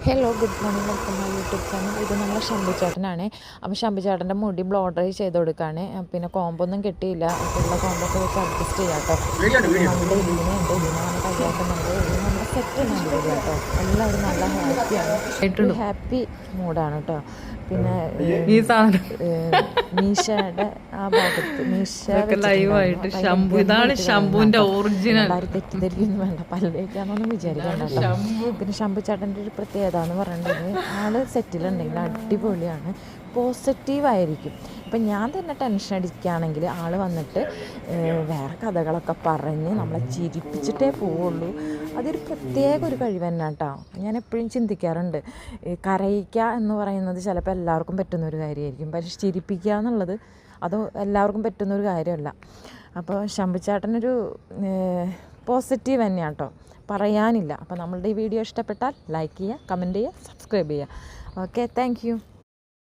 Hello, good morning. Welcome my YouTube channel. ഇത് നമ്മുടെ ശംഭുചേട്ടനാണ്. അപ്പോൾ ശംഭുചേട്ടൻ്റെ മുടി ബ്ലോ ഡ്രൈ ചെയ്ത് കൊടുക്കുകയാണ്. പിന്നെ കോമ്പൊന്നും കിട്ടിയില്ല, ഉള്ള കോമ്പൊക്കെ വെച്ച് അഡ്ജസ്റ്റ് ചെയ്യാം കേട്ടോ. നമ്മുടെ എലീന വന്ന് കയ്യാക്കുന്നുണ്ട്. നമ്മുടെ സെറ്റ് ഉണ്ട് കേട്ടോ. എല്ലാവരും നല്ല ഹാപ്പിയാണ്, ഹാപ്പി മൂഡാണ് കേട്ടോ. പിന്നെ ഈ സാധനം മീശയുടെ ആ ഭാഗത്ത് മീശ ഇതാണ് ശംഭുവിന്റെ ഒറിജിനൽ. എല്ലാവരും തെറ്റിദ്ധരിക്കൊന്നും വേണ്ട, പല്ലേക്കാന്നൊന്നും വിചാരിക്കണ്ട കേട്ടോ. പിന്നെ ശംഭുചേട്ടൻ്റെ ഒരു പ്രത്യേകത എന്ന് പറയുന്നത്, ആള് സെറ്റിലുണ്ടെങ്കിൽ അടിപൊളിയാണ്, പോസിറ്റീവായിരിക്കും. ഇപ്പം ഞാൻ തന്നെ ടെൻഷൻ അടിക്കുകയാണെങ്കിൽ ആൾ വന്നിട്ട് വേറെ കഥകളൊക്കെ പറഞ്ഞ് നമ്മളെ ചിരിപ്പിച്ചിട്ടേ പോവുള്ളൂ. അതൊരു പ്രത്യേക ഒരു കഴിവ് തന്നെ കേട്ടോ. ഞാൻ എപ്പോഴും ചിന്തിക്കാറുണ്ട്, കരയിക്കുക എന്ന് പറയുന്നത് ചിലപ്പോൾ എല്ലാവർക്കും പറ്റുന്നൊരു കാര്യമായിരിക്കും, പക്ഷെ ചിരിപ്പിക്കുക എന്നുള്ളത് അത് എല്ലാവർക്കും പറ്റുന്നൊരു കാര്യമല്ല. അപ്പോൾ ശംഭുചേട്ടനൊരു പോസിറ്റീവ് തന്നെയാണ് കേട്ടോ, പറയാനില്ല. അപ്പോൾ നമ്മളുടെ ഈ വീഡിയോ ഇഷ്ടപ്പെട്ടാൽ ലൈക്ക് ചെയ്യുക, കമൻറ്റ് ചെയ്യുക, സബ്സ്ക്രൈബ് ചെയ്യുക. Okay, thank you.